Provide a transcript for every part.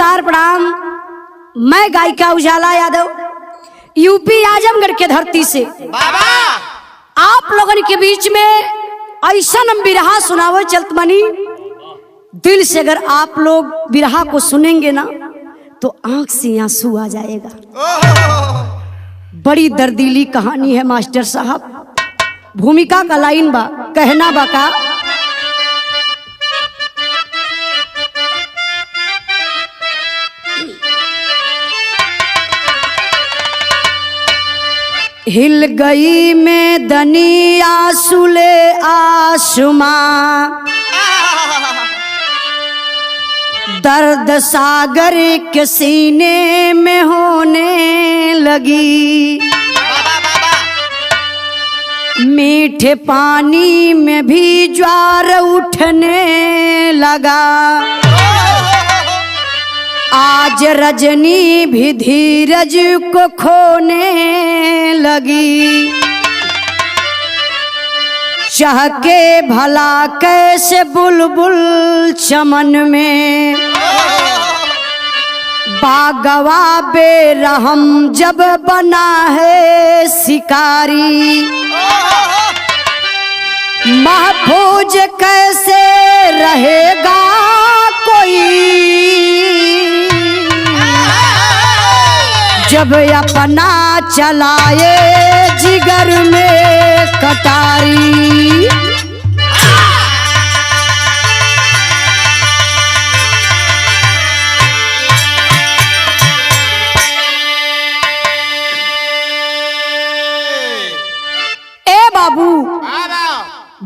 नमस्कार प्रणाम। मैं गायिका उजाला यादव यूपी आजमगढ़ के धरती से आप लोगन के बीच में ऐसा हम बिरहा सुनावे चलत बनी। दिल से अगर आप लोग बिरहा को सुनेंगे ना तो आंख से आंसू आ जाएगा। बड़ी दर्दीली कहानी है मास्टर साहब। भूमिका का लाइन बा, कहना बा का हिल गई मैं दनी आंसुले आसमां, दर्द सागर के सीने में होने लगी। मीठे पानी में भी ज्वार उठने लगा। आज रजनी भी धीरज को खोने लगी। चहके भला कैसे बुलबुल चमन में, बागवा बेरहम जब बना है शिकारी। महफूज कैसे रहेगा कोई जब अपना चलाए जिगर में कटारी। ए बाबू,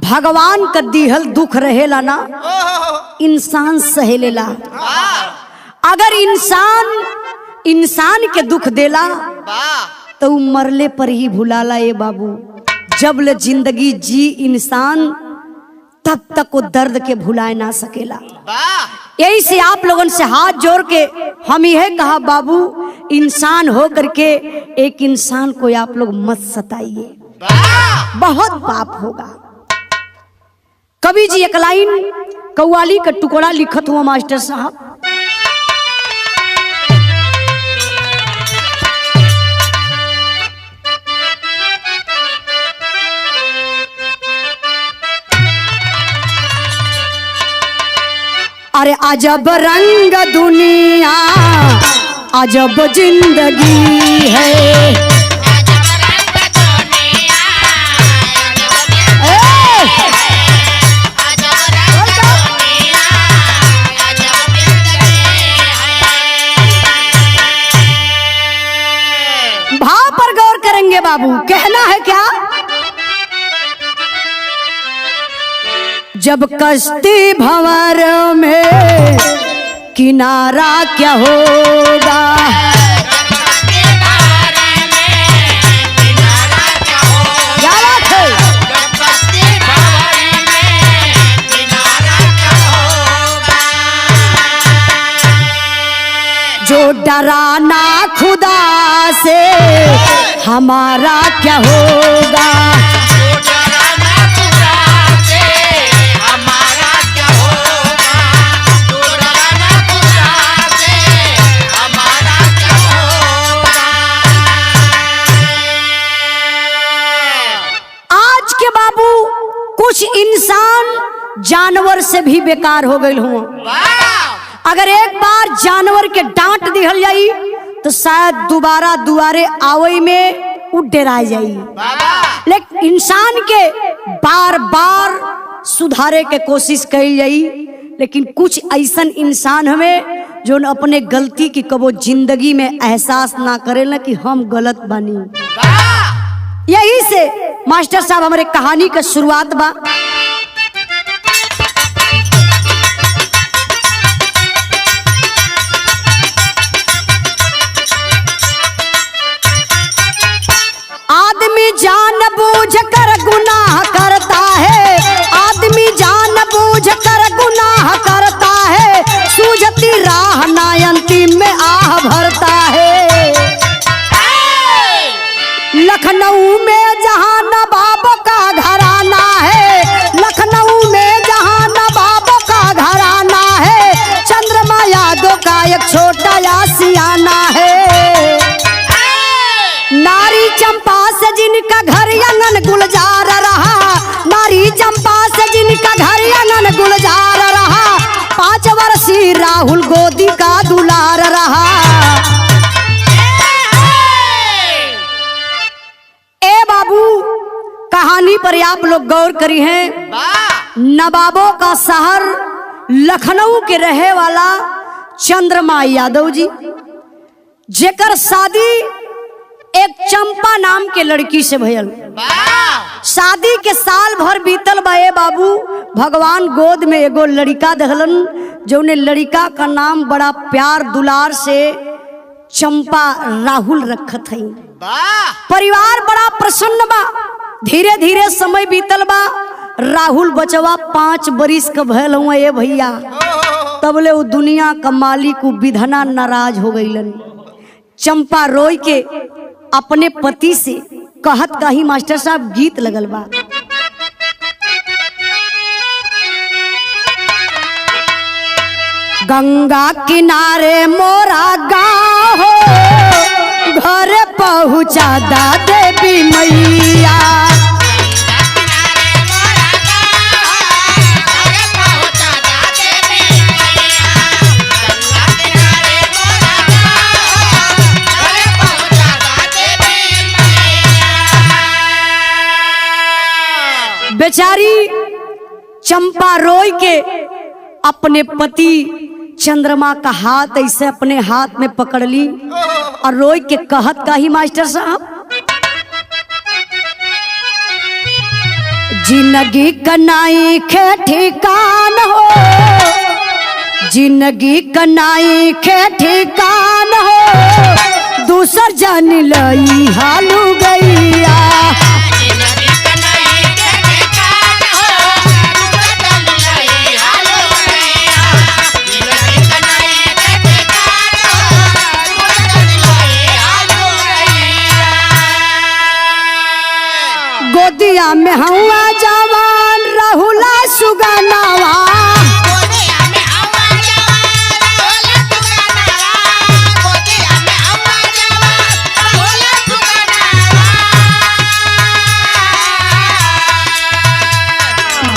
भगवान का दिहल दुख रहेला ना इंसान सहेलेला। अगर इंसान के दुख देला तो मरले पर ही भुलाला। ये बाबू, जब ले जिंदगी जी इंसान तब तक वो दर्द के भुलाए ना सकेला। यही से आप लोगों से हाथ जोड़ के हम यह कहा, बाबू इंसान हो करके एक इंसान को आप लोग मत सताइए, बहुत पाप होगा। कवि जी एक लाइन कव्वाली का टुकड़ा लिखत हुआ मास्टर साहब। अरे अजब रंग दुनिया अजब जिंदगी है। भाव पर गौर करेंगे बाबू, कहना है क्या? जब कश्ती भंवर में किनारा क्या होगा, क्या बात है? जो डरा ना खुदा से हमारा क्या होगा। कुछ इंसान जानवर से भी बेकार हो गए हुआ। अगर एक बार जानवर के डांट दिहल जाई तो शायद दोबारा दुआरे आवई में उ डेराय जाई। लेकिन इंसान के बार बार सुधारे के कोशिश कई जाई। लेकिन कुछ ऐसा इंसान हमें जो अपने गलती की कबो जिंदगी में एहसास ना करे ना कि हम गलत बनी। यही से मास्टर साहब हमारे कहानी का शुरुआत बा। आदमी जानबूझ कर गुनाह करता है, आदमी जानबूझ कर गुनाह करता है। सूझती राह ना अंतिम में आह भरता है। लखनऊ में जहां नवाब का घराना है, लखनऊ में जहां नवाब का घराना है। चंद्रमा यादव का एक छोटा गुलजार रहा, 5 वर्षीय राहुल गोदी का दुलार रहा। ए बाबू, कहानी पर आप लोग गौर करी हैं। नवाबों का शहर लखनऊ के रहे वाला चंद्रमा यादव जी, जेकर शादी एक चंपा नाम के लड़की से भयल। शादी के साल भर बीतल बा ए बाबू, भगवान गोद में एगो लड़का दहलन, जौने लड़का का नाम बड़ा प्यार दुलार से चंपा राहुल रखत है। परिवार बड़ा प्रसन्न बा। धीरे धीरे समय बीतल बा। राहुल बचवा 5 बरिस का भयल हुआ ए भैया, तबले वो दुनिया का मालिक विधना नाराज हो गईलन। चंपा रोई के अपने पति से कहत कही, मास्टर साहब गीत लगल बा। गंगा किनारे मोरा गाँव हो, घर पहुँचा दा देवी मैया। बेचारी चंपा रोई के अपने पति चंद्रमा का हाथ ऐसे अपने हाथ में पकड़ ली और रोई के कहत का ही, मास्टर साहब जिंदगी कनाई खे ठिकान हो, जिंदगी कनाई खे ठिकान हो, दूसर जान लई हालू गैया। गोदिया में हुआ जवान राहुला सुगनावा,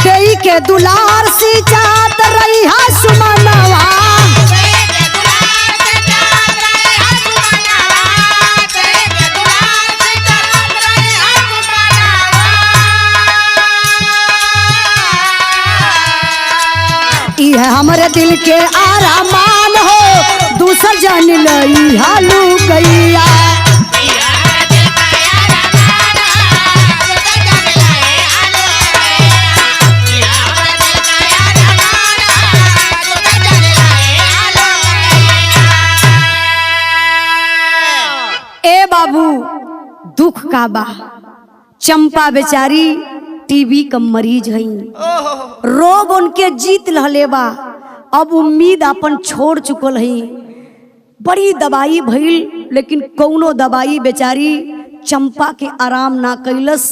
देई के दुलार सी जात रही है सुमनवा। है हमारे दिल के आरामान हो, दूसर जान लई हालू गैया। ए बाबू, दुख का बा। चंपा बेचारी टीबी का मरीज है, रोग उनके जीत लहले बा। अब उम्मीद अपन छोड़ चुकल है। बड़ी दवाई भइल, लेकिन कौनो दवाई बेचारी चंपा के आराम ना कैलस।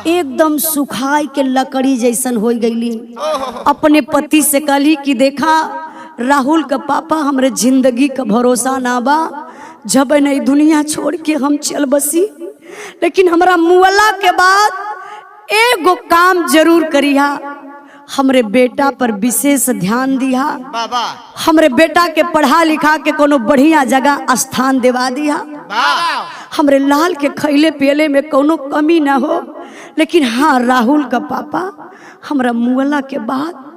एकदम सुखाई के लकड़ी जैसन हो गईली। अपने पति से कहली कि देखा राहुल का पापा, हमरे जिंदगी का भरोसा ना बा, जब नहीं दुनिया छोड़ के हम चल बसी, लेकिन हमरा मुअला के बाद एगो काम जरूर करिहा, हमरे बेटा पर विशेष ध्यान दिया, हमरे बेटा के पढ़ा लिखा के कोनो बढ़िया जगह स्थान दिवा दिया, हमरे लाल के खैले पियले में कोनो कमी ना हो। लेकिन हाँ, राहुल का पापा हमरा मुअला के बाद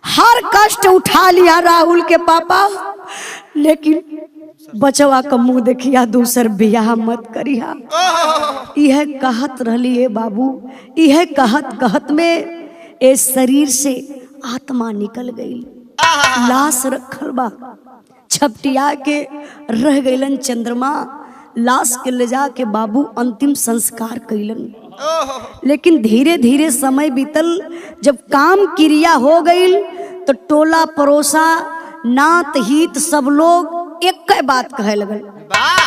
हर कष्ट उठा लिया राहुल के पापा, लेकिन बचवा का मुंह देखिया, दूसर बियाह मत करिया। यह कहत रहली है बाबू, यह कहत कहत में ए शरीर से आत्मा निकल गई। लाश रखल बा, छपटिया के रह गईलन चंद्रमा। लाश के ले जा के बाबू अंतिम संस्कार कैलन। लेकिन धीरे धीरे समय बीतल, जब काम क्रिया हो गई तो टोला पड़ोसा नात हित सब लोग एक बात कहे लगल,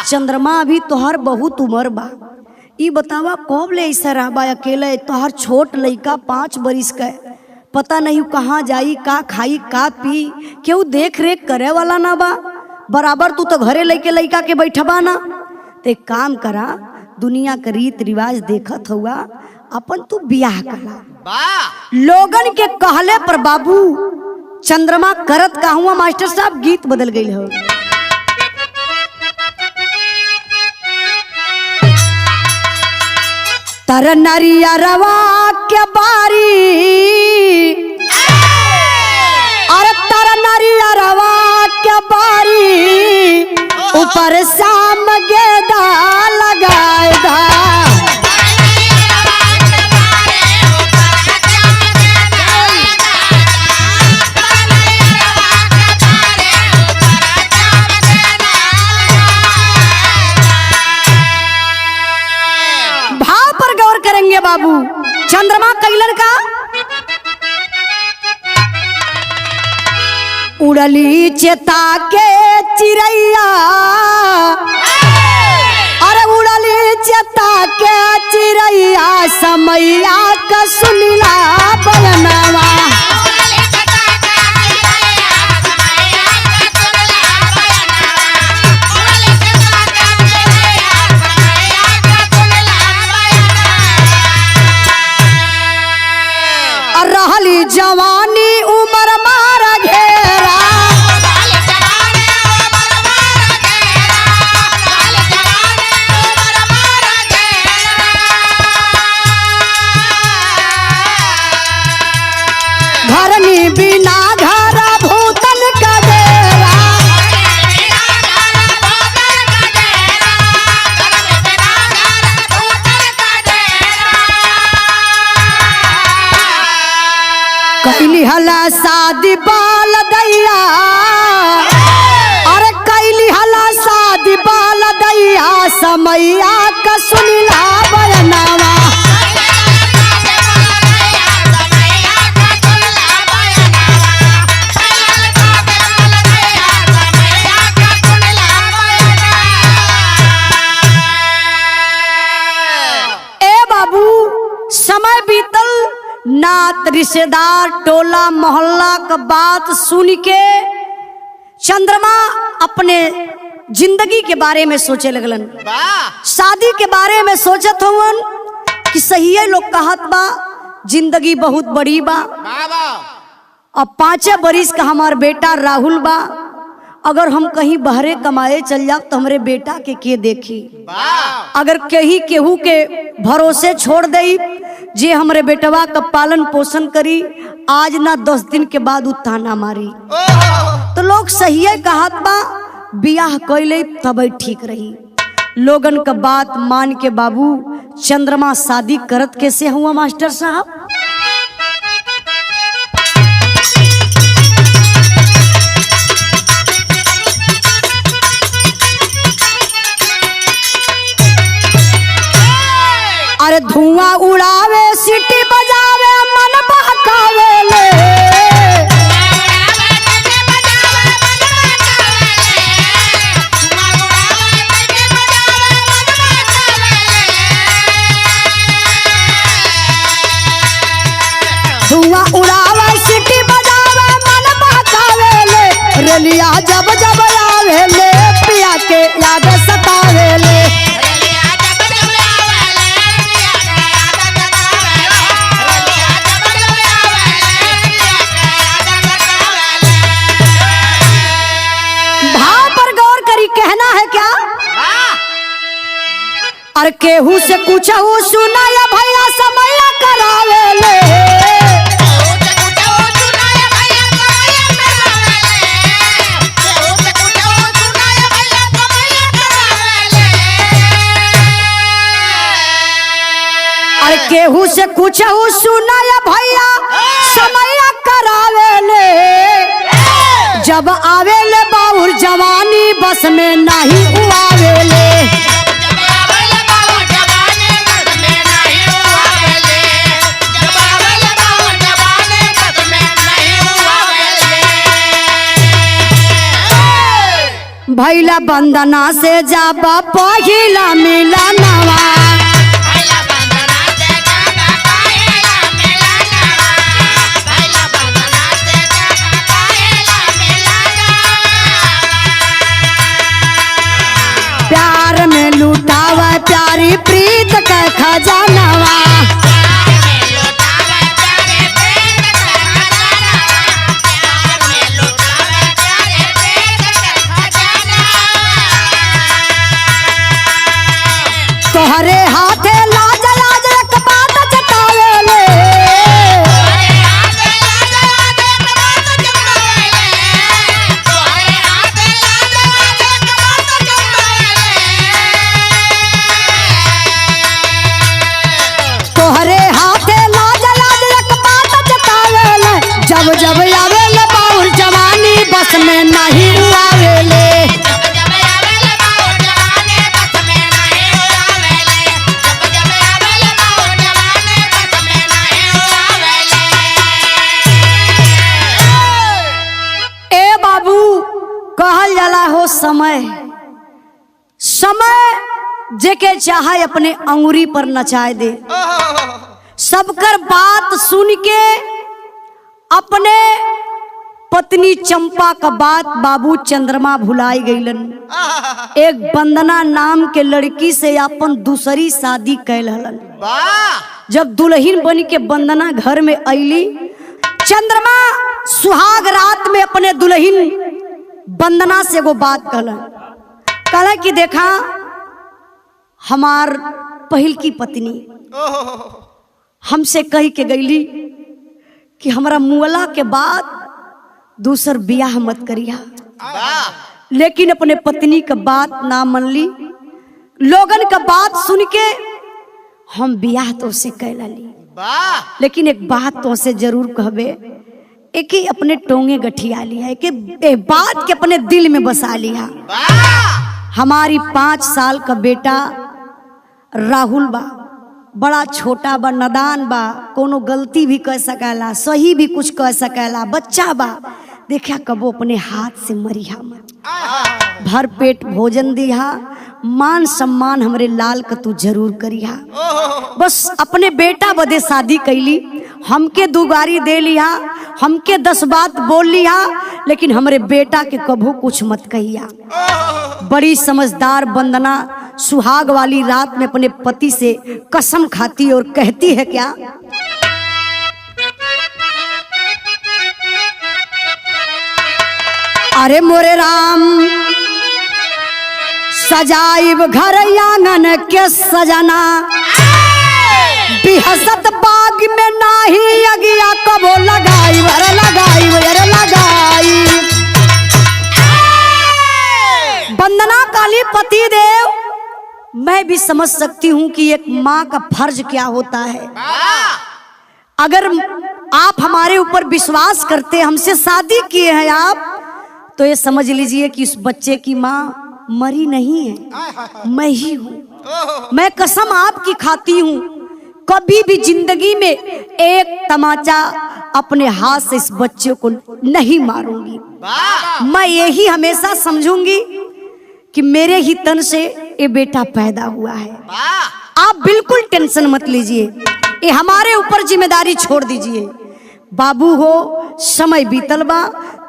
चंद्रमा अभी तोहर बहुत उम्र बा, ई बतावा कब ले ऐसा रहबा अकेले, तोहर छोट लइका 5 बरिस का, पता नहीं कहाँ जाई, का खाई का पी, केहू देख रेख करे वाला ना बा, बराबर तू तो घरे लेके लइका के बैठबा ना। तो एक काम करा, दुनिया का रीत रिवाज देखत हुआ, अपन तू बियाह कला। लोगन के कहले पर बाबू चंद्रमा करत का हुआ मास्टर साहब गीत बदल गई हो। तर नरियरवा के बारी अरे तर नरियरवा के बारी ऊपर शाम गेदा लगाए दा। भाव पर गौर करेंगे बाबू। चंद्रमा कैलन का उड़ली चेता के चिड़ैया अरे उड़ली चेता के चिड़ैया समैया का सुनिला बलनवा। रहली जवानी उमर मारा घेरा घरनी बिना घर भूतन का डेरा। कैली हला शादी बाल दैया अरे कैली हला शादी बाल दैया समैया का सुनिला बयनावा। ए बाबू समय बीतल नात रिश्तेदार टोला मोहल्ला का बात सुन के चंद्रमा अपने जिंदगी के बारे में सोचे लगलन। शादी के बारे में सोचत हवन कि सही है लोग कहत बा जिंदगी बहुत बड़ी बा। अब 5 बरिस का हमार बेटा राहुल बा। अगर हम कहीं बहरे कमाए चल जाओ तो हमरे बेटा के देखी। अगर कहीं केहू के भरोसे छोड़ दई जे हमरे बेटवा का पालन पोषण करी आज ना 10 दिन के बाद उ ताना मारी। तो लोग सही है कहत बा बियाह कैले तब ठीक रही। लोगन का बात मान के बाबू चंद्रमा शादी करत कैसे हुआ मास्टर साहब। अरे धुआं उड़ावे सीटी बजावे मन बहकावे ले धुआं उड़ावे सीटी बजावे मन बहकावे ले रेलिया जब जब आवे ले पिया के याद सतावे ले। कहना है क्या अरे केहू से कुछ सुना या भैया समय करावे ले। अरे केहू से कुछ सुना या भैया समय करावे ले। जब आवे ले बाउर जवानी बस में नहीं उआवे ले। भैला बंदना से जाबा पहिला मिलनवा प्यार में लुटावा प्यारी प्रीत का खजानवा। तोहरे हाथे लाज लाज एक बात जतावेले तोहरे हाथे लाज लाज एक बात जतावेले जब जब आवेले बाउल जवानी बस में नहीं आवेले कहल जाला हो समय समय जेके चाहे अपने अंगुरी पर नचाए दे। सबकर बात सुन के अपने पत्नी चंपा का बात बाबू चंद्रमा भुलाई गईलन। एक वंदना नाम के लड़की से अपन दूसरी शादी कैल हलन। जब दुल्हन बन के वंदना घर में अली, चंद्रमा सुहाग रात में अपने दुल्हन वंदना से वो बात कहला कि देखा हमार पहल की पत्नी हमसे कही के गईली कि हमरा मुअला के बाद दूसर बियाह मत करिया, लेकिन अपने पत्नी का बात ना मन ली। लोगन का बात सुन के हम बियाह तो से कैला ली, लेकिन एक बात तो से जरूर कहबे, एक ही अपने टोंगे गठिया लिया, एक बात के अपने दिल में बसा लिया। हमारी 5 साल का बेटा राहुल बा, बड़ा छोटा बा, नादान बा, कोनो गलती भी कर सकेला, सही भी कुछ कर सकेला, बच्चा बा। देखा कबो अपने हाथ से मरिया मत, भर पेट भोजन दिया, मान सम्मान हमरे लाल का तू जरूर करिया। बस अपने बेटा बदे शादी कैली, हमके 2 गाड़ी दे लिया, हमके 10 बात बोल लिया, लेकिन हमरे बेटा के कभू कुछ मत कहिया। बड़ी समझदार वंदना सुहाग वाली रात में अपने पति से कसम खाती और कहती है क्या, अरे मोरे राम सजाइब घर आंगन के सजना, बिहसत बाग में नाही अगिया कबो लगाई अरे लगाई अरे लगाई। वंदना काली पति देव, मैं भी समझ सकती हूँ कि एक माँ का फर्ज क्या होता है। अगर आप हमारे ऊपर विश्वास करते, हमसे शादी किए हैं आप, तो ये समझ लीजिए कि उस बच्चे की माँ मरी नहीं है, मैं ही हूँ। मैं कसम आपकी खाती हूँ, कभी भी जिंदगी में एक तमाचा अपने हाथ से इस बच्चे को नहीं मारूंगी। मैं यही हमेशा समझूंगी कि मेरे ही तन से ये बेटा पैदा हुआ है। आप बिल्कुल टेंशन मत लीजिए, ये हमारे ऊपर जिम्मेदारी छोड़ दीजिए। बाबू हो, समय बीतल बा,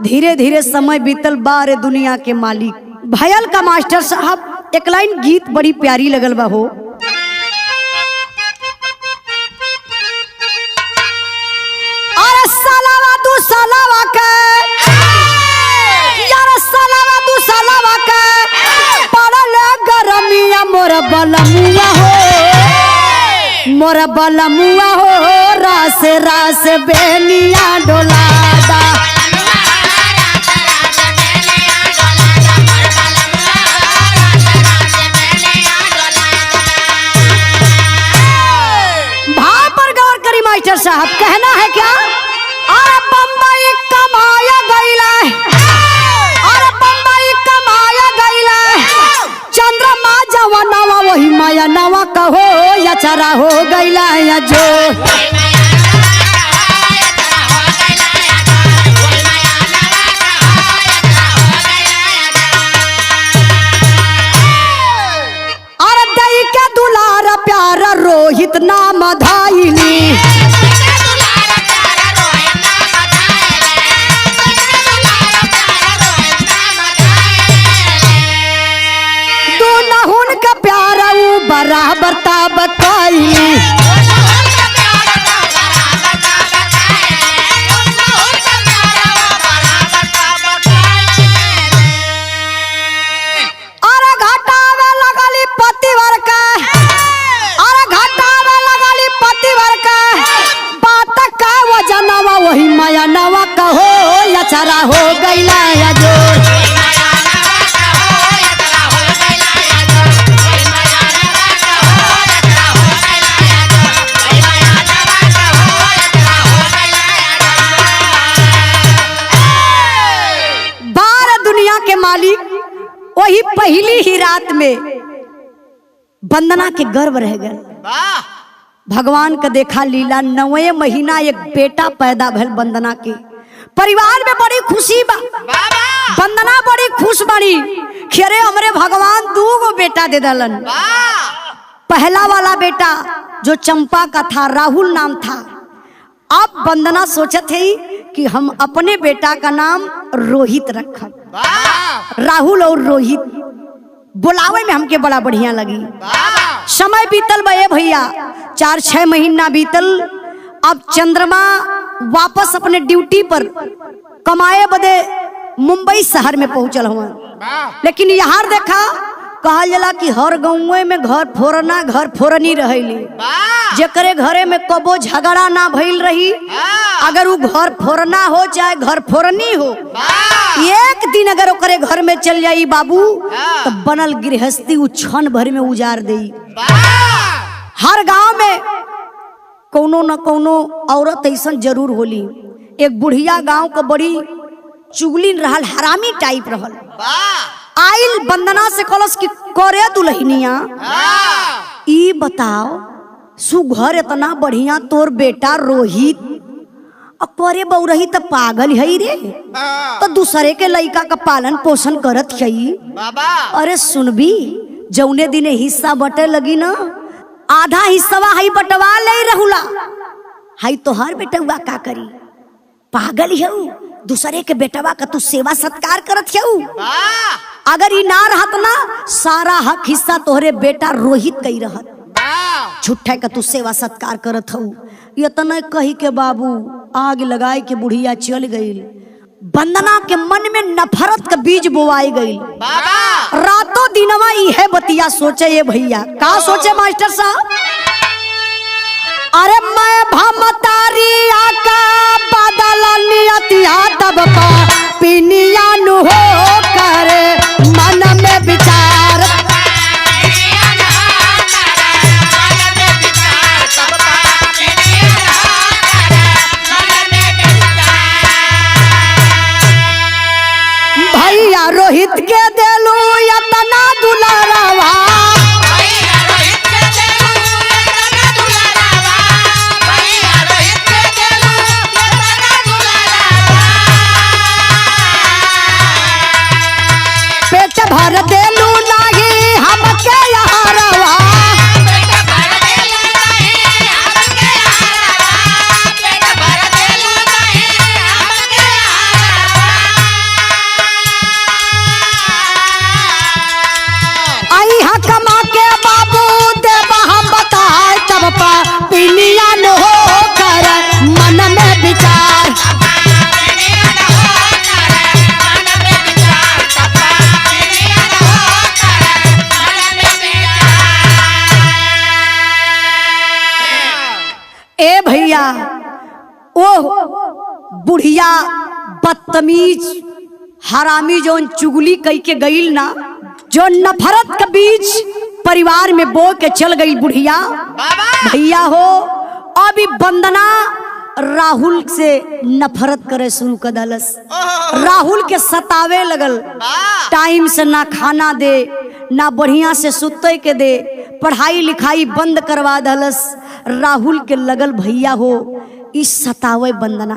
धीरे धीरे समय बीतल बा, रे दुनिया के मालिक। भयल का मास्टर साहब एक लाइन गीत बड़ी प्यारी लगल बा हो, अरे सालावा तू सालावा के, यार सालावा तू सालावा के, पड़ल गरमिया मोर बलमुआ हो, मोर बलमुआ हो, रास रास बेनिया डोलादा। भाव पर गौर करी मास्टर साहब, कहना है क्या, अरे बम्बई कमाया गईला, अरे बम्बई कमाया गईला, चंद्रमा जवानवा वही माया नवा कहो, या चरा हो गईला या जो। अरे दई के दुलार प्यार रोहित नाम धाइली, दोनों का प्यार बराबर ताब कैली। अरे घटावे लगली पतिवर का, रात में वंदना के गर्भ रह गए। भगवान का देखा लीला, 9वें महीना एक बेटा पैदा भल वंदना के। परिवार में बड़ी खुशी बा, वंदना बड़ी खुश बड़ी कि अरे हमरे भगवान 2 बेटा दे दलन। पहला वाला बेटा जो चंपा का था, राहुल नाम था। अब वंदना सोचत है कि हम अपने बेटा का नाम रोहित रखब। राहुल और रोहित बुलावे में हमके बड़ा बढ़िया लगी। समय बीतल बे भैया, 4-6 महीना बीतल। अब चंद्रमा वापस अपने ड्यूटी पर कमाए बदे मुंबई शहर में पहुंचल हुआ। लेकिन यहाँ देखा कहल जला कि हर गाँव में घर फोरना घर फोरनी रहेली। जेकरे घरे में कबो झगड़ा ना भइल रही, अगर वो घर फोरना हो चाहे घर फोरनी हो, एक दिन अगर ओकरे घर में चल जाई बाबू, तो बनल गृहस्थी उ क्षण भर में उजाड़ देई। हर गांव में कोनो न कोनो औरत ऐसन जरूर होली। एक बुढ़िया गांव का बड़ी चुगलिन रहल, हरामी टाइप रहल। आइल वंदना से कलश की करे दुल्हनिया, ई बताओ सुघर इतना बढ़िया तोर बेटा रोहित, करे बउरही तो पागल है रे, तो दूसरे के लड़का का पालन पोषण करत है। अरे सुनबी, जौने दिने हिस्सा बटे लगी ना, आधा हिस्सा हई बटवा ले रहुला, हई तोहर बेटवा का करी? पागल है, दूसरे के बेटवा का तू सेवा सत्कार करत है। अगर ई ना रहत ना, सारा हक हिस्सा तोहरे बेटा रोहित कई रहत। छुट्टा का तू सेवा सत्कार करत हूँ। इतना कही के बाबू आग लगाए के बुढ़िया चल गई। वंदना के मन में नफरत का बीज बोआई गई। रातों दिनवा यह बतिया सोचे ये भैया। का सोचे मास्टर साहब? अरे मैं भमतारिया का बदल नियतिया तब का पिनिया नु हो करे मन में विचार। भैया रोहित के देलू इतना दुलारावा, पेट भर देलू नहीं हमके यहाँ रवा। कमा के बाबू देवा हम बताए तब पा पिनिया न हो कर मन में विचार। ए भैया, ओ बुढ़िया बदतमीज हरामी जो चुगली कई के गईल ना, जो नफरत का बीज परिवार में बो के चल गई बुढ़िया। भैया हो, अभी वंदना राहुल से नफरत करे शुरू कर दलस। राहुल के सतावे लगल, टाइम से ना खाना दे, ना बढ़िया से सुते के दे, पढ़ाई लिखाई बंद करवा दलस। राहुल के लगल भैया हो इस सतावे वंदना।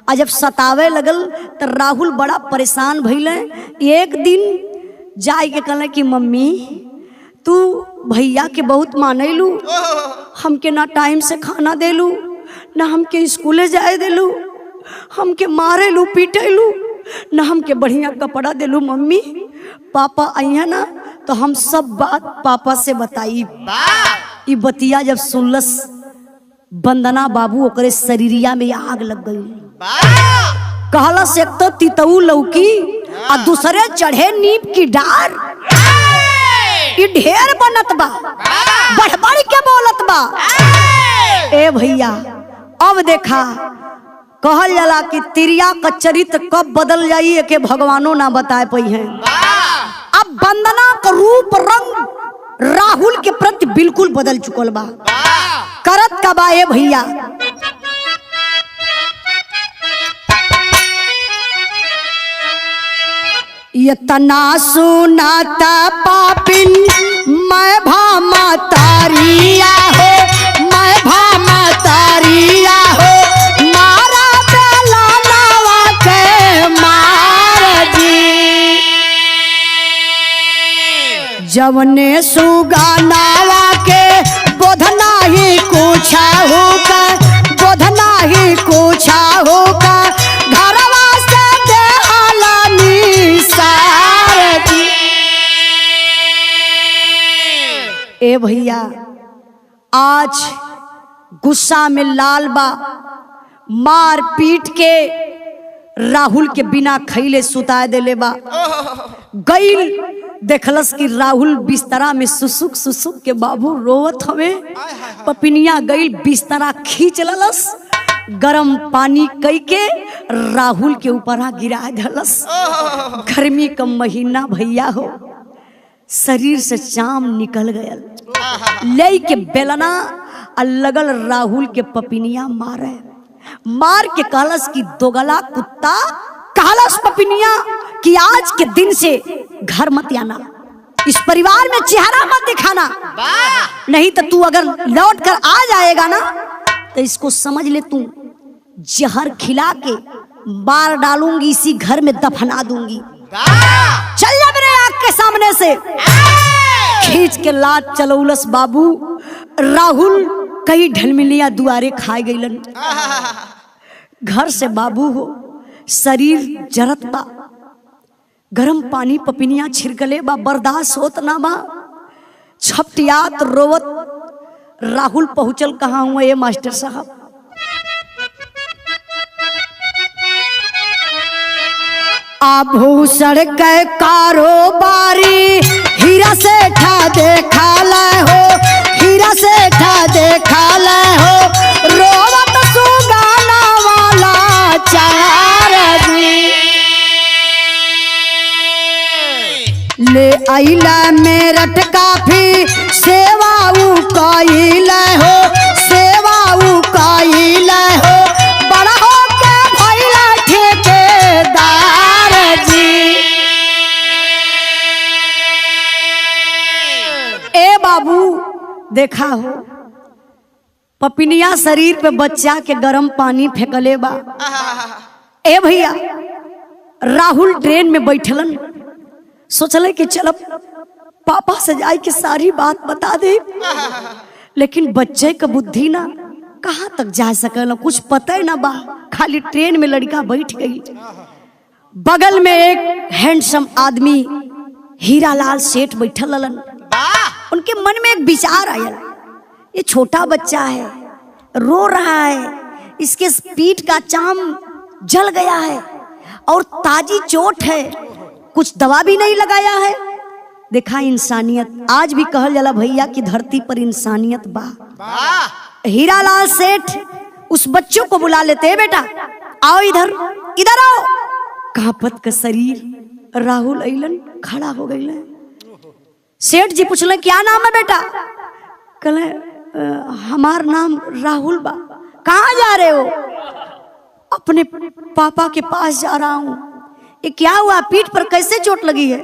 और जब सतावे लगल तो राहुल बड़ा परेशान भइले। एक दिन जाए के कहले कि मम्मी तू भैया के बहुत मानैलू, हमके ना टाइम से खाना देलू, ना हमके स्कूले जाए देलू, हमके मारेलू पीटेलू, ना हमके बढ़िया कपड़ा देलू। मम्मी पापा आइया ना तो हम सब बात पापा से बताई। ई बतिया जब सुनलस वंदना बाबू, ओकरे शरीरिया में आग लग गई। कहलस एक तो तितऊ लौकी और दूसरे चढ़े नीम की डार। ये ढेर बनत बा, बढ़ के बोलत बा। ए भैया, अब देखा कहल जाला कि तिरिया का चरित्र कब बदल जाइए के भगवानों ना बताए पई हैं। अब वंदना का रूप रंग राहुल के प्रति बिल्कुल बदल चुकल बा। करत का बा ए भैया, ये तना सुनाता पापिन मैं भामा तारिया हो, मैं भामा तारिया हो, मारा बेला नावा के मार जी। जवने सुगानावा के बोधना ही पूछा होगा, बोधना ही पूछा होगा, घरवा से देहाला निसार जी। ए भैया आज गुस्सा में लाल बा, मार पीट के राहुल के बिना खैले सुता देले बा। गईल देखलस कि राहुल बिस्तरा में सुसुक सुसुक के बाबू रोवत हवे। पपिनिया गईल बिस्तरा खींच ललस, गरम पानी कई के राहुल के ऊपर गिरा दलस। गर्मी का महीना भैया हो, शरीर से चाम निकल गयल, ले के बेलना लगल राहुल के पपिनिया मारे। मार के कहलस कि दोगला कुत्ता, कहलस पपिनिया कि आज के दिन से घर मत आना, इस परिवार में चेहरा मत दिखाना, नहीं तो तू अगर लौट कर आ जाएगा ना तो इसको समझ ले तू जहर खिला के मार डालूंगी, इसी घर में दफना दूंगी। चल जा मेरे आँख के सामने से। खींच के लात चलौलस बाबू। राहुल कई ढलमिलिया दुआरे खाए गईलन। घर से बाबू हो, शरीर जरत बा, गरम पानी पपिनिया छिड़कले बा, बर्दाश्त होत ना बा। छपटियात रोवत राहुल पहुंचल कहाँ हुआ ये मास्टर साहब। आभूषण के कारोबारी हीरा से ठा देखा ले हो, हीरा से ठा देखा ले हो, रोवत सुगाना वाला चार जी। ले आइला मेरठ काफी सेवा उकाइला हो, सेवा उकाइला हो, बड़ा हो के भइला ठेकेदार जी। ए बाबू देखा हो, पपिनिया शरीर पे बच्चा के गरम पानी फेंकले बा। ए भैया राहुल ट्रेन में बैठलन, सोचले कि चलो पापा से जाए के सारी बात बता दे, लेकिन बच्चे का बुद्धि ना कहाँ तक जा सकल, कुछ पता ही ना बा। खाली ट्रेन में लड़का बैठ गई। बगल में एक हैंडसम आदमी हीरालाल सेठ बैठल ललन। उनके मन में एक विचार आया, ये छोटा बच्चा है, रो रहा है, इसके पीठ का चाम जल गया है और ताजी चोट है, कुछ दवा भी नहीं लगाया है। देखा इंसानियत, आज भी कहल जाला भैया कि धरती पर इंसानियत बा। हीरालाल सेठ उस बच्चों को बुला लेते हैं, बेटा आओ इधर, इधर आओ। कांपत का शरीर राहुल अइलन, खड़ा हो गई। सेठ जी पूछले क्या नाम है बेटा? कहले हमार नाम राहुल बा। कहाँ जा रहे हो? अपने पापा के पास जा रहा हूँ। ये क्या हुआ, पीठ पर कैसे चोट लगी है?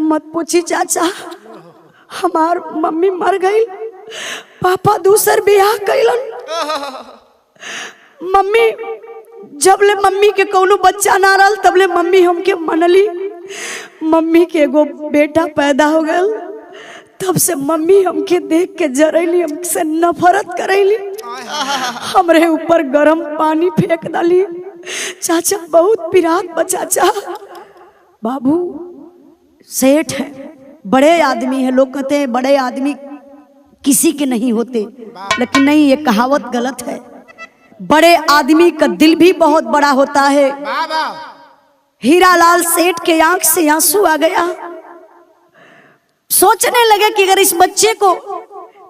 मत पूछी चाचा, हमार मम्मी मर गई, पापा दूसर ब्याह कैलन। मम्मी जबले मम्मी के कोनो बच्चा ना रहल तबले मम्मी हमके मनली। मम्मी के एगो बेटा पैदा हो गया, तब से मम्मी हमके देख के जरैली, हमसे नफरत करैली, हमरे ऊपर गरम पानी फेंक डाली। चाचा बहुत पिरात बा चाचा। बाबू सेठ है, बड़े आदमी है, लोग कहते हैं बड़े आदमी किसी के नहीं होते, लेकिन नहीं, ये कहावत गलत है। बड़े आदमी का दिल भी बहुत बड़ा होता है। हीरालाल सेठ के आंख से आंसू आ गया। सोचने लगे कि अगर इस बच्चे को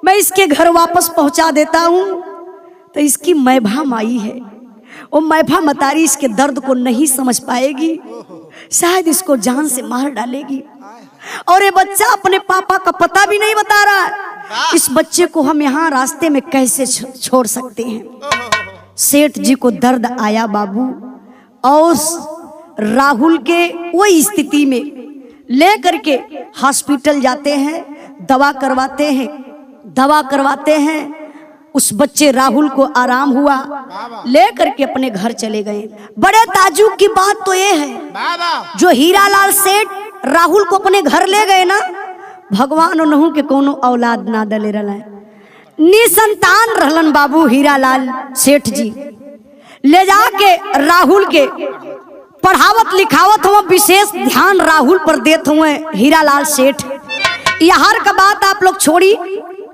मैं इसके घर वापस पहुंचा देता हूं तो इसकी मैभा माई है, वो मैभा मतारी इसके दर्द को नहीं समझ पाएगी, शायद इसको जान से मार डालेगी। और ये बच्चा अपने पापा का पता भी नहीं बता रहा है। इस बच्चे को हम यहाँ रास्ते में कैसे छोड़ सकते हैं? सेठ जी को दर्द आया बाबू, और राहुल के वही स्थिति में ले करके हॉस्पिटल जाते हैं, दवा करवाते हैं। उस बच्चे राहुल को आराम हुआ, ले करके अपने घर चले गए। बड़े ताज्जुब की बात तो ये है, जो हीरालाल सेठ राहुल को अपने घर ले गए ना, भगवान उन्हों के कोनो औलाद ना दले रहला, निसंतान रहलन बाबू हीरालाल सेठ जी। ले जाके राहुल के पढ़ावत लिखावत हुआ, विशेष ध्यान राहुल पर देते हुए हीरालाल सेठ। यहाँ का बात आप लोग छोड़ी,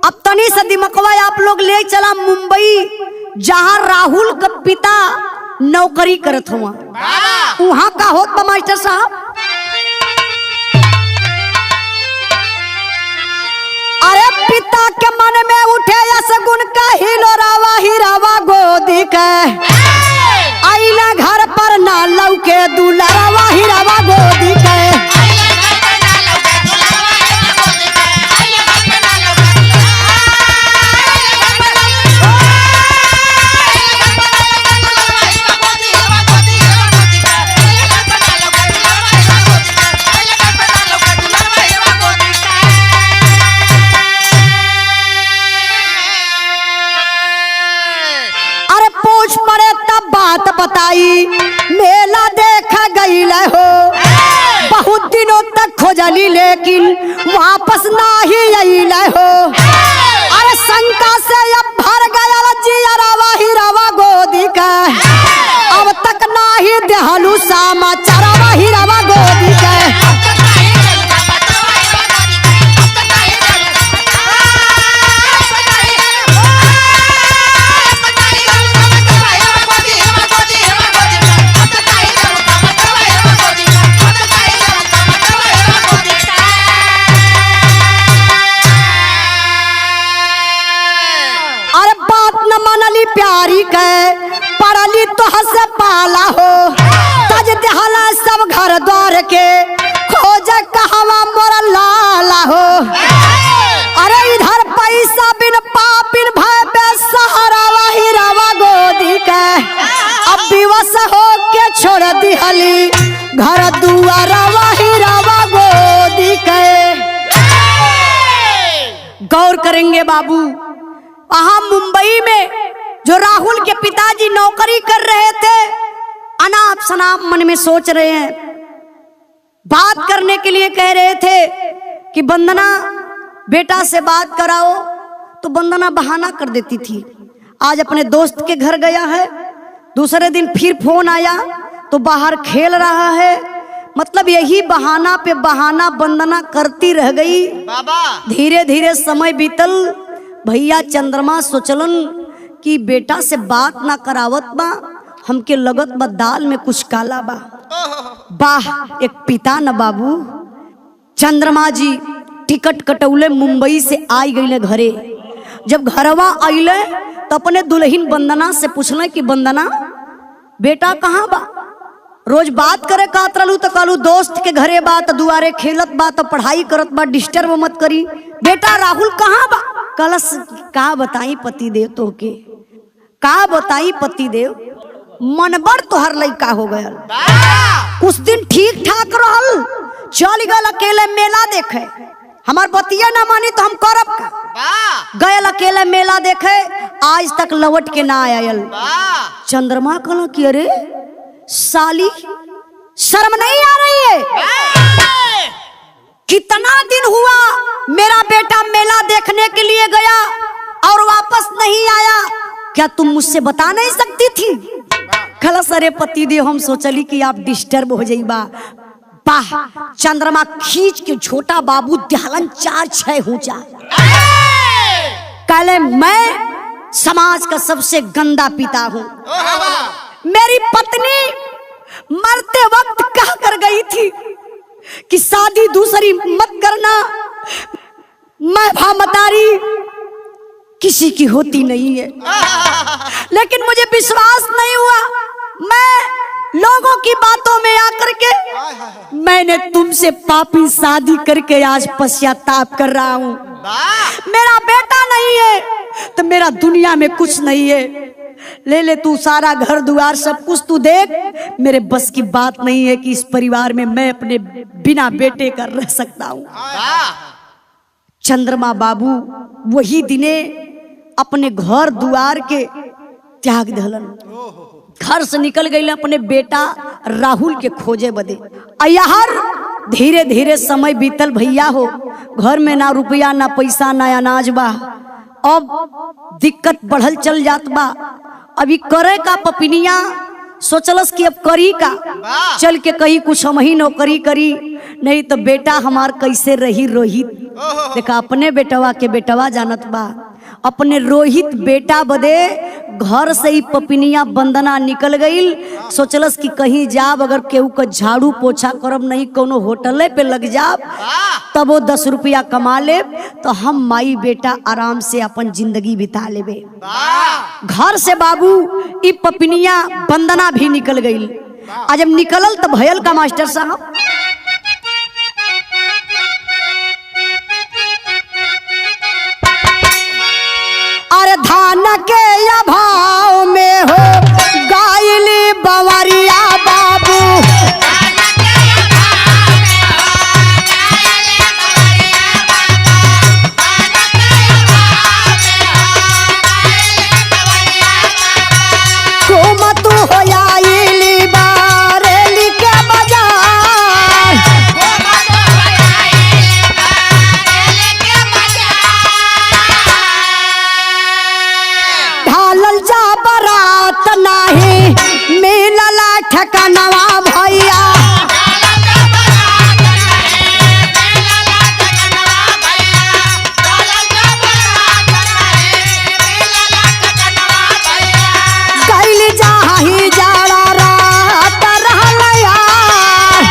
अब तनी सा दिमकवा आप लोग ले चला मुंबई, जहाँ राहुल का पिता नौकरी करत हुआ। वहां का होत बा मास्टर साहब, अरे पिता के मन में उठे सगुन का हिलोरावा हीरावा गोदी के, आईला घर पर ना लौके दुलारावा हीरावा गोदी के। बात बताई मेला देखा गई हो, बहुत दिनों तक खोजली लेकिन वापस ना ही आई हो। अरे शंका से अब भर गया जियरावा हीरावा गोदी का, अब तक ना ही देहलू समाचारवा हीरावा गोदी का। प्यारी के पड़ली तो हंस पाला हो, तज दहला सब घर द्वार के खोज कहवा मोर लाला हो। अरे इधर पैसा बिन पापिन भय बेसहारा हीरावा गोदी के, अब विवश हो के छोड़ दिहली घर दुआरा हीरावा गोदी के। गौर करेंगे बाबू, वहां मुंबई में जो राहुल के पिताजी नौकरी कर रहे थे, अनाप शनाप मन में सोच रहे हैं, बात करने के लिए कह रहे थे कि वंदना बेटा से बात कराओ, तो वंदना बहाना कर देती थी। आज अपने दोस्त के घर गया है, दूसरे दिन फिर फोन आया तो बाहर खेल रहा है। मतलब यही बहाना पे बहाना वंदना करती रह गई। धीरे धीरे समय बीतल, भैया चंद्रमा सोचलन कि बेटा से बात ना करावत बा, हमके लगत बा दाल में कुछ काला बा। वाह, एक पिता न बाबू। चंद्रमा जी टिकट कटौले मुंबई से आई गईले घरे। जब घरवा आइले तो अपने दुल्हन वंदना से पूछले कि वंदना बेटा कहाँ बा? रोज बात करे कहत रहलू तो कहलू दोस्त के घरे बा, तो दुआरे खेलत बा, तो पढ़ाई करत बा, डिस्टर्ब मत करी। बेटा राहुल कहाँ बा? कलश का बताई पति देव तो के, का बताई पति देव, मनबर तोहर लइका हो गया। उस दिन ठीक ठाक रहल, चल गल अकेले मेला देखे। हमार बतिया ना मानी तो हम करब का? गयल अकेले मेला देखे, आज तक लौट के ना आयल। चंद्रमा कहला कि अरे साली शर्म नहीं आ रही है? कितना दिन हुआ मेरा बेटा मेला देखने के लिए गया और वापस नहीं आया, क्या तुम मुझसे बता नहीं सकती थी? खलस अरे पति देव हम सोचली कि आप डिस्टर्ब हो जाइबा। वाह, चंद्रमा खींच के छोटा बाबू दहलन 4-6 हो जा। कहले मैं समाज का सबसे गंदा पिता हूँ। मेरी पत्नी मरते वक्त कहा कर गई थी कि शादी दूसरी मत करना, मैं भामतारी किसी की होती नहीं है। लेकिन मुझे विश्वास नहीं हुआ, मैं लोगों की बातों में आकर के मैंने तुमसे पापी शादी करके आज पश्चाताप कर रहा हूँ। मेरा बेटा नहीं है तो मेरा दुनिया में कुछ नहीं है। ले ले तू सारा घर द्वार सब कुछ तू देख, मेरे बस की बात नहीं है कि इस परिवार में मैं अपने बिना बेटे का रह सकता हूं। चंद्रमा बाबू वही दिने अपने घर द्वार के त्याग दहलन, घर से निकल गई अपने बेटा राहुल के खोजे बदे। यार धीरे धीरे समय बीतल भैया हो, घर में ना रुपया ना पैसा ना अनाज बा, अब दिक्कत बढ़ल चल जात बा। अभी करे का पपिनिया सोचलस कि अब करी का, चल के कहीं कुछ हम ही नौकरी करी, नहीं तो बेटा हमार कैसे रही रोहित। देखा अपने बेटवा के बेटवा जानत बा, अपने रोहित बेटा बदे घर से ही पपिनिया बंदना निकल गई। सोचलस कि कहीं जाब अगर केहू का झाड़ू पोछा करब, नहीं कोनो होटले पे लग जाब, तब वो 10 रुपया कमा ले तो हम माई बेटा आराम से अपन जिंदगी बिता लेबे। घर से बाबू ई पपिनिया बंदना भी निकल गई। आज जब निकलल तब भयल का मास्टर साहब, अरे धान के अभाव में हो गायली बवरिया बाबू, कुमतु हो आइली बारेली के बाजार, ढालल जा बरात नाही मिलला ठिकानवा भैया, कैली जाही जाड़ा रात रहल यार,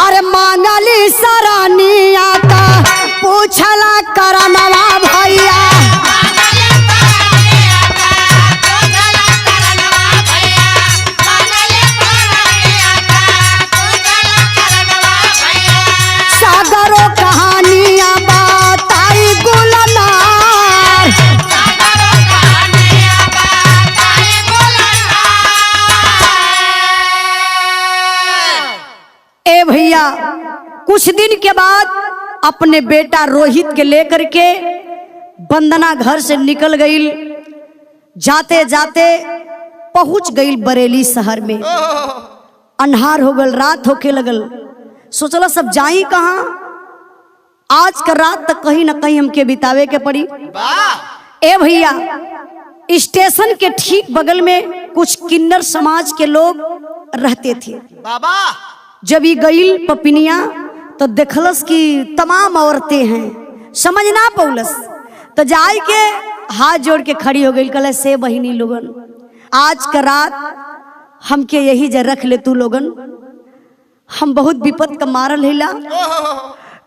अरे मांगली सरानिया का पूछला करनवा भैया, सागरो कहानियां बताई गुलनार, ए भैया कुछ दिन के बाद अपने बेटा रोहित के लेकर के बंदना घर से निकल गई। जाते जाते पहुंच गई बरेली शहर में। अन्हार हो गल, रात होके लगल। सोचला सब जाई कहाँ, आज का रात तक कहीं ना कहीं हमके बितावे के पड़ी। ए भैया स्टेशन के ठीक बगल में कुछ किन्नर समाज के लोग रहते थे। जब ये गई पपिनिया तो देखलस कि तमाम औरतें हैं, समझ ना पौलस तो जाई के हाथ जोड़ के खड़ी हो गई। कहले से बहिनी लोगन, आज का रात हमके यही जर रख ले तू लोगन, हम बहुत विपद का मारल हैला,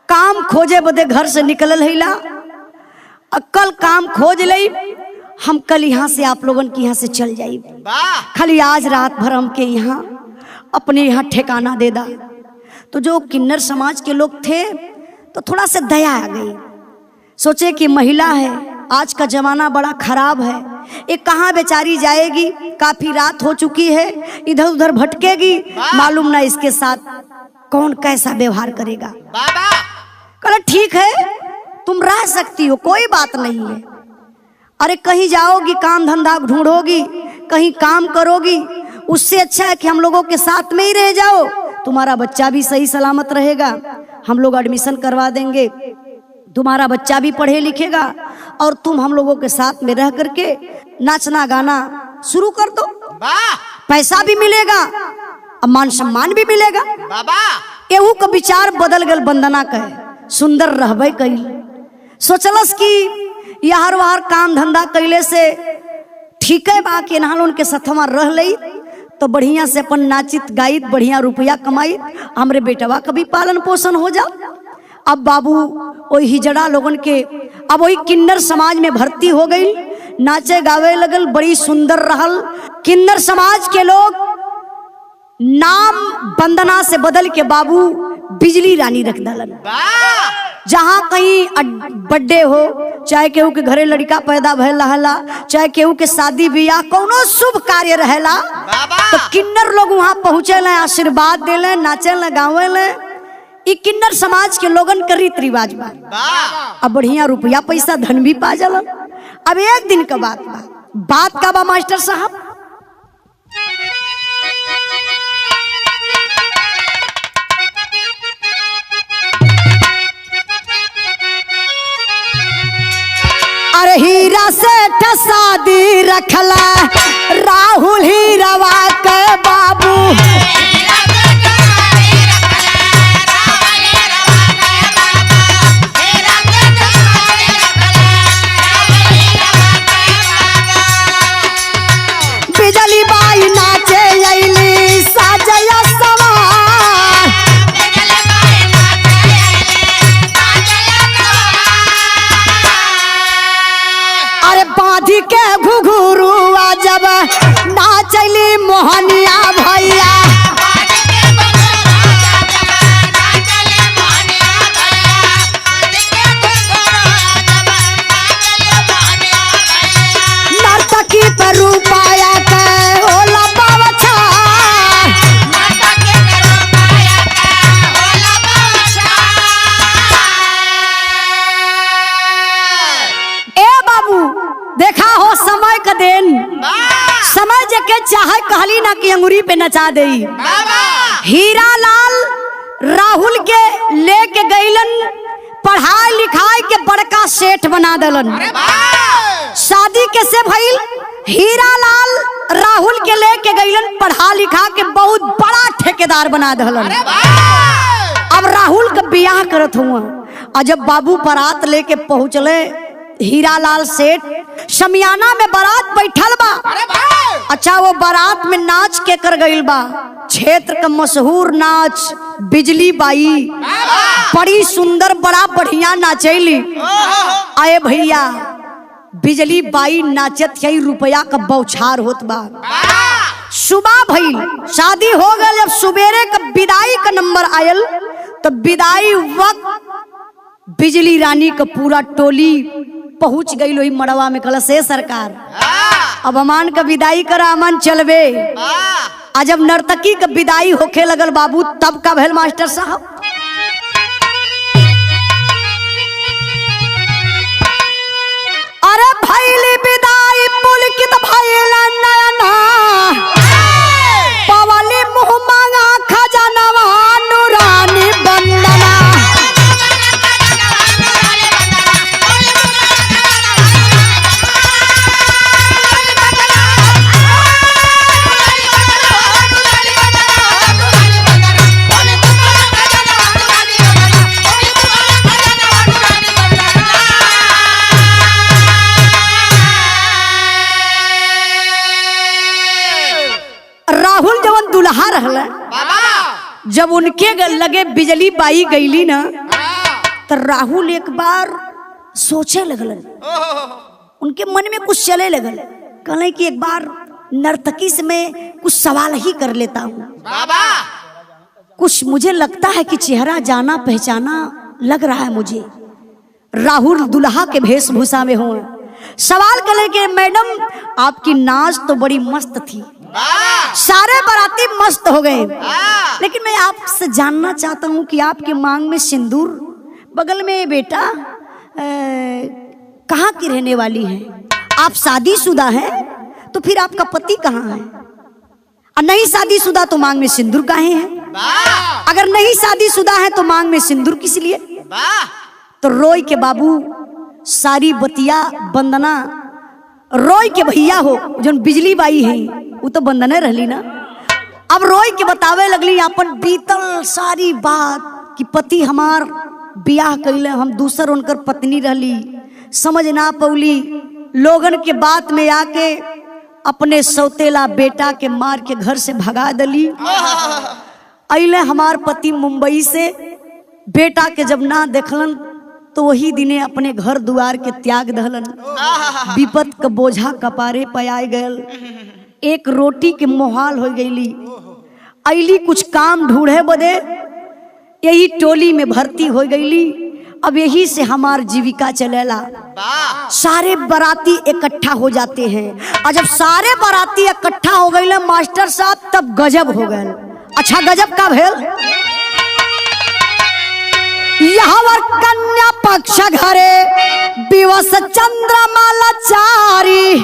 काम खोजे बदे घर से निकलल हैला, कल काम खोज लई, हम कल यहाँ से आप लोगन के यहाँ से चल जाई, खाली आज रात भर हमके यहाँ अपने यहाँ ठिकाना दे दा। तो जो किन्नर समाज के लोग थे तो थोड़ा सा दया आ गई, सोचे कि महिला है, आज का जमाना बड़ा खराब है, ये कहाँ बेचारी जाएगी, काफी रात हो चुकी है, इधर उधर भटकेगी, मालूम ना इसके साथ कौन कैसा व्यवहार करेगा। कहला ठीक है तुम रह सकती हो, कोई बात नहीं है। अरे कहीं जाओगी, काम धंधा ढूंढोगी, कहीं काम करोगी, उससे अच्छा है कि हम लोगों के साथ में ही रह जाओ, तुम्हारा बच्चा भी सही सलामत रहेगा, हम लोग एडमिशन करवा देंगे, तुम्हारा बच्चा भी पढ़े लिखेगा और तुम हम लोगों के साथ में रह करके नाचना गाना शुरू कर दो, पैसा भी मिलेगा और मान सम्मान भी मिलेगा। एहू का विचार बदल गल बंदना कहे, सुंदर रहबे कई, सोचलस कि यार वार काम धंधा कैले से ठीक है बा कि नहाल उनके सथवा रह लई तो बढ़िया से अपन नाचित गाइत, बढ़िया रुपया कमाई, हमरे बेटवा का भी पालन पोषण हो जा। अब बाबू वही हिजड़ा लोगन के, अब वही किन्नर समाज में भर्ती हो गई, नाचे गावे लगल, बड़ी सुंदर रहल। किन्नर समाज के लोग नाम बंदना से बदल के बाबू बिजली रानी रख दलन। जहाँ कहीं बर्थडे हो, चाहे केहू के घरे लड़का पैदा भइल रहेला, चाहे केहू के शादी बियाह कौनो शुभ कार्य रहेला, तो किन्नर लोग वहाँ पहुँचे ले, आशीर्वाद देले, नाचे ले, गावे ले। ई किन्नर समाज के लोगन के रीत रिवाज बा। अब बढ़िया रुपया पैसा धन भी पा जाला। अब एक दिन का बात का बा मास्टर साहब। अरे हीरा से शादी रखला राहुल हीरावा के बाबू, बिजली बाई नाचे अइली साजया सवार, अरे बांधी के घुघुरुआ जब नाचली मोहनिया भैया, नर्तकी पर रूपाया के होला बावछा, ए बाबू देखा हो समय का दिन, समय जके चाहे कहली ना कि अंगूरी पे नचा देई। हीरा लाल राहुल के लेके गईलन, पढ़ाई लिखाई के बड़का सेठ बना देलन। शादी कैसे भइल? हीरा लाल राहुल के लेके गईलन, पढ़ा लिखा के बहुत बड़ा ठेकेदार बना देलन। अब राहुल का बियाह करत हुआ, और जब बाबू बारात लेके पहुंचले, हीरा लाल सेठ शमियाना में बारात बैठल बा। अच्छा वो बारात में नाच के कर गईल बा, क्षेत्र का मशहूर नाच बिजली बाई, बड़ी सुंदर बड़ा बढ़िया नाचैली। आए भैया बिजली बाई नाचत है, रुपया का बौछार होत बा। सुबह भइल, शादी हो गई। जब सुबेरे का विदाई का नंबर आयल, तो विदाई वक्त बिजली रानी का पूरा टोली पहुंच गई लोही मड़वा में। कल से सरकार अब अमान का विदाई करा, अमन चलबे। आज जब नर्तकी का विदाई होखे लगल बाबू, तब का भेल मास्टर साहब। अरे भैली विदाई पुलकित भइल नयना, पवली मुँह मांगा खजानवा नूरानी बंदना, दुल्हा रहला। जब उनके लगे बिजली बाई गईली ना, तो राहुल एक बार सोचे लगलन, उनके मन में कुछ चले लगल। कहले कि एक बार नर्तकी से मैं कुछ सवाल ही कर लेता हूँ, कुछ मुझे लगता है कि चेहरा जाना पहचाना लग रहा है मुझे। राहुल दुल्हा के वेशभूषा में हो, सवाल कर के मैडम आपकी नाच तो बड़ी मस्त थी, सारे बाराती मस्त हो गए, लेकिन मैं आपसे जानना चाहता हूँ कि आपके मांग में सिंदूर, बगल में बेटा कहाँ की रहने वाली है? आप शादीशुदा हैं तो फिर आपका पति कहाँ है? और नहीं शादीशुदा तो मांग में सिंदूर काहे है? अगर नहीं शादीशुदा है तो मांग में सिंदूर किस लिए? तो रोई के बाबू सारी बतिया बंदना, रोई के भैया हो जो बिजली बाई है वो तो बंदने रहली ना। अब रोई के बतावे लगली अपन बीतल सारी बात कि पति हमार बियाह कैले, हम दूसर उनकर पत्नी रहली, समझ ना पौली, लोगन के बात में आके अपने सौतेला बेटा के मार के घर से भगा दली। अइले हमार पति मुंबई से, बेटा के जब ना देखलन तो वही दिने अपने घर दुआर के त्याग दहलन। विपत का बोझा कपारे पयाए गयल, एक रोटी के मोहाल हो गईली। अइली कुछ काम ढूंढे बदे यही टोली में भर्ती हो गईली। अब यही से हमार जीविका चलेला। सारे बाराती इकट्ठा हो जाते हैं और जब सारे बाराती इकट्ठा हो गए मास्टर साहब तब गजब हो गए। अच्छा गजब का भेल, यहाँ कन्या पक्ष घरे दिवस चंद्रमाला चारी,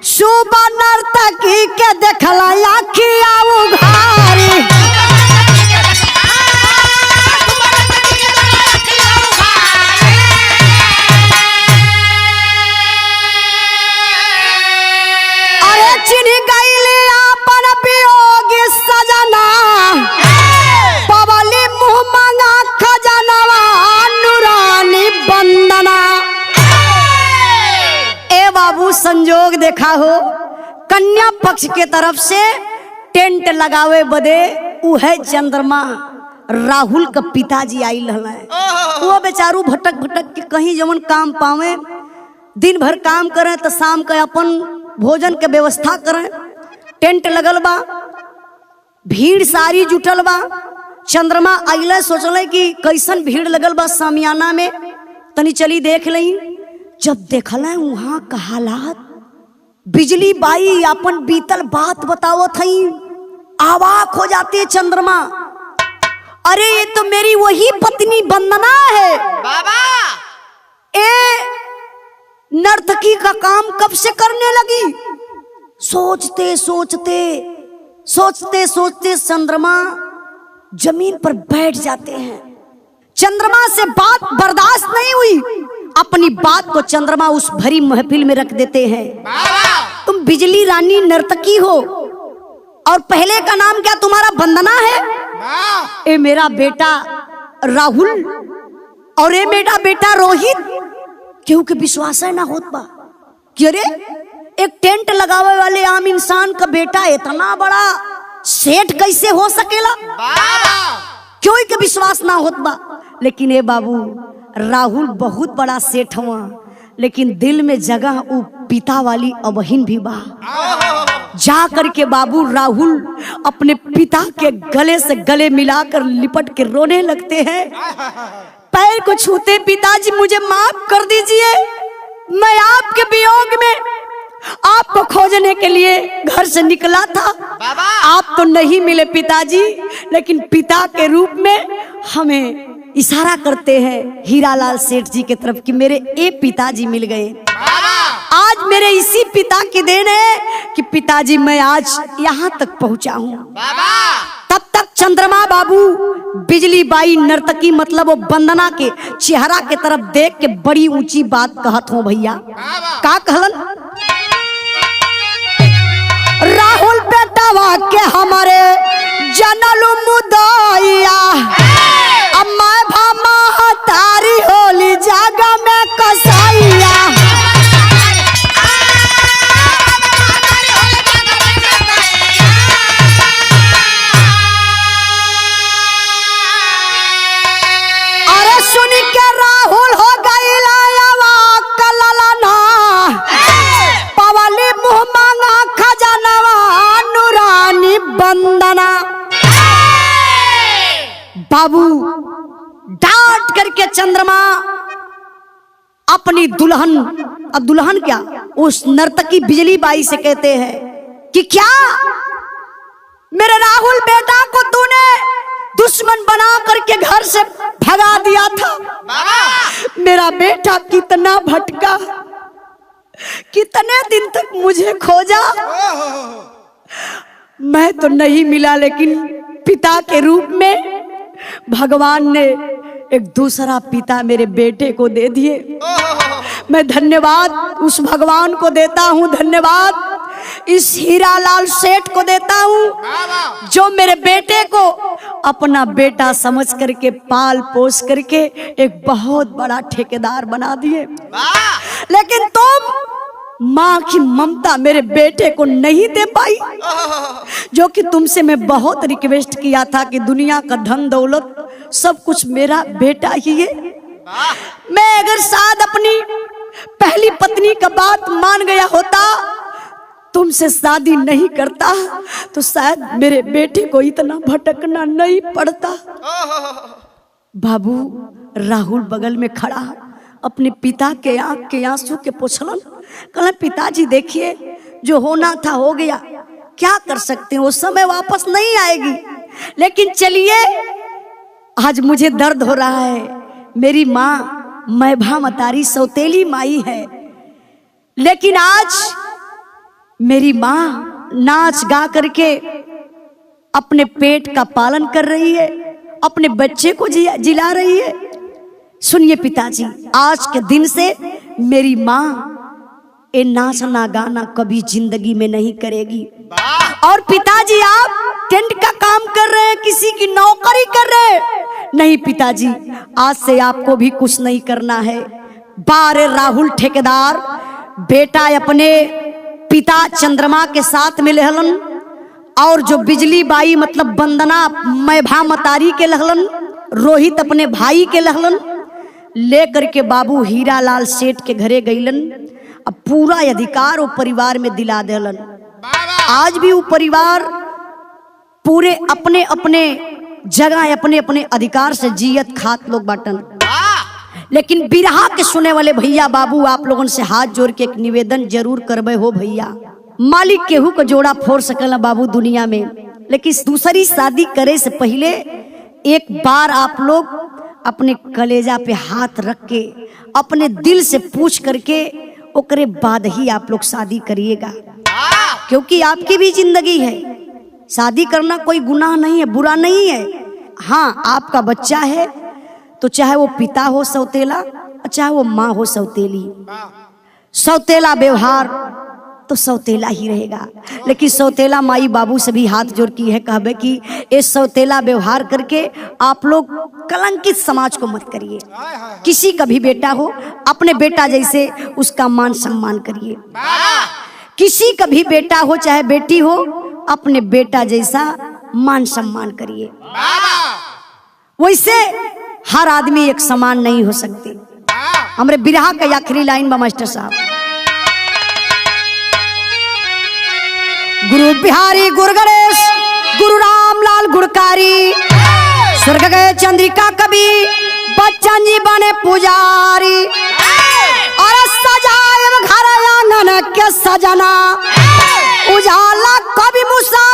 शुभ नर्तकी के देखला आखिया उघारी। अरे चिन्ह गईली अपन वियोगी सजना, पवली मुँह मंगा खजनवा नूरानी बंदना। ए बाबू संजोग देखा हो, कन्या पक्ष के तरफ से टेंट लगावे बदे उहे चंद्रमा राहुल का पिताजी आई है। वो बेचारू भटक भटक के कहीं जवन काम पावे, दिन भर काम करें तो शाम का अपन भोजन के व्यवस्था करें। टेंट लगल बा, भीड़ सारी जुटल बा। चंद्रमा आइला सोचल कि कैसन भीड़ लगल बा सामियाना में, तनी चली देख लई। जब देखल वहां का हालात, बिजली बाई अपन बीतल बात बतावत हई, आवाक हो जाती है चंद्रमा। अरे ये तो मेरी वही पत्नी वंदना है बाबा। ए नर्तकी का काम कब से करने लगी। सोचते सोचते सोचते सोचते चंद्रमा जमीन पर बैठ जाते हैं। चंद्रमा से बात बर्दाश्त नहीं हुई, अपनी बात को चंद्रमा उस भरी महफिल में रख देते हैं। तुम बिजली रानी नर्तकी हो और पहले का नाम क्या तुम्हारा वंदना है। ए मेरा बेटा राहुल और ए मेरा बेटा रोहित, क्योंकि विश्वास है ना होत बा कि अरे एक टेंट लगावे वाले आम इंसान का बेटा इतना बड़ा सेठ कैसे हो सकेला, क्यों के विश्वास ना होत बा। लेकिन ए बाबू राहुल बहुत बड़ा सेठ हुआ, लेकिन दिल में जगह वो पिता वाली अबहिन भी बा। जा करके बाबू राहुल अपने पिता के गले से गले मिलाकर लिपट के रोने लगते हैं। पैर को छूते, पिताजी मुझे माफ कर दीजिए, मैं आपके वियोग में आपको खोजने के लिए घर से निकला था। आप तो नहीं मिले पिताजी, लेकिन पिता के रूप में हमें इशारा करते हैं हीरालाल सेठ जी की तरफ कि मेरे ए पिताजी मिल गए। आज मेरे इसी पिता की देन है कि पिताजी मैं आज यहाँ तक पहुँचा हूँ। तब तक चंद्रमा बाबू बिजली बाई नर्तकी मतलब वो वंदना के चेहरा के तरफ देख के बड़ी ऊंची बात कहत हो। भैया का कहलन, राहुल बेटावा के हमारे जनल मुदाइया, अम्मा भामा तारी होली जागा में कसाइया। अरे सुन के राहुल हो गई लायावा कललना, पवली मुँह मांगा खजानवा नूरानी बंदना। बाबू डांट करके चंद्रमा अपनी दुल्हन, अब दुल्हन क्या उस नर्तकी बिजली बाई से कहते हैं कि क्या मेरे राहुल बेटा को तूने दुश्मन बना करके घर से भगा दिया था। मेरा बेटा कितना भटका, कितने दिन तक मुझे खोजा, मैं तो नहीं मिला, लेकिन पिता के रूप में भगवान ने एक दूसरा पिता मेरे बेटे को दे दिए। मैं धन्यवाद उस भगवान को देता हूँ, धन्यवाद इस हीरालाल सेठ को देता हूँ जो मेरे बेटे को अपना बेटा समझ करके पाल पोस करके एक बहुत बड़ा ठेकेदार बना दिए। लेकिन तुम माँ की ममता मेरे बेटे को नहीं दे पाई, जो कि तुमसे मैं बहुत रिक्वेस्ट किया था कि दुनिया का धन दौलत सब कुछ मेरा बेटा ही है। मैं अगर शायद अपनी पहली पत्नी का बात मान गया होता, तुमसे शादी नहीं करता, तो शायद मेरे बेटे को इतना भटकना नहीं पड़ता। बाबू राहुल बगल में खड़ा अपने पिता के आंख के आंसू के पोछलन। कहला पिताजी देखिए, जो होना था हो गया, क्या कर सकते हैं, वो समय वापस नहीं आएगी। लेकिन चलिए, आज मुझे दर्द हो रहा है। मेरी माँ मैभा मतारी सौतेली माई है, लेकिन आज मेरी माँ नाच गा करके अपने पेट का पालन कर रही है, अपने बच्चे को जिला रही है। सुनिए पिताजी, आज के दिन से मेरी माँ ये नाचना गाना कभी जिंदगी में नहीं करेगी। और पिताजी आप टेंट का काम कर रहे हैं, किसी की नौकरी कर रहे हैं। नहीं पिताजी, आज से आपको भी कुछ नहीं करना है। बारे राहुल ठेकेदार बेटा अपने पिता चंद्रमा के साथ में लहलन, और जो बिजली बाई मतलब वंदना मैभा मतारी के लहलन, रोहित अपने भाई के लहलन, लेकर के बाबू हीरालाल सेठ के घरे गईलन। अब पूरा अधिकार वो परिवार में दिला देलन। आज भी वो परिवार पूरे अपने अपने जगह अपने अपने अधिकार से जियत खात लोग बाटन। लेकिन बिरहा के सुने वाले भैया बाबू, आप लोगों से हाथ जोड़ के एक निवेदन जरूर करबे हो भैया। मालिक केहू को जोड़ा फोड़ सकल बाबू दुनिया में, लेकिन दूसरी शादी करे से पहले एक बार आप लोग अपने कलेजा पे हाथ रख के अपने दिल से पूछ करके ओकरे बाद ही आप लोग शादी करिएगा, क्योंकि आपकी भी जिंदगी है। शादी करना कोई गुनाह नहीं है, बुरा नहीं है। हाँ, आपका बच्चा है तो चाहे वो पिता हो सौतेला, चाहे वो माँ हो सौतेली, सौतेला व्यवहार तो सौतेला ही रहेगा। लेकिन सौतेला माई बाबू से भी हाथ जोड़ की है, कहबे कि ये सौतेला व्यवहार करके आप लोग कलंकित समाज को मत करिए। किसी का भी बेटा हो, अपने बेटा जैसे उसका मान सम्मान करिए। किसी का भी बेटा हो चाहे बेटी हो, अपने बेटा जैसा मान सम्मान करिए। वैसे हर आदमी एक समान नहीं हो सकते। हमारे बिरहा का आखिरी लाइन बा मास्टर साहब, गुरु बिहारी गुरु गणेश गुरु रामलाल गुड़कारी, स्वर्ग गए चंद्रिका कवि बच्चन जी बने पुजारी, और सजाए घर आंगन के सजना उजाला कवि मुसा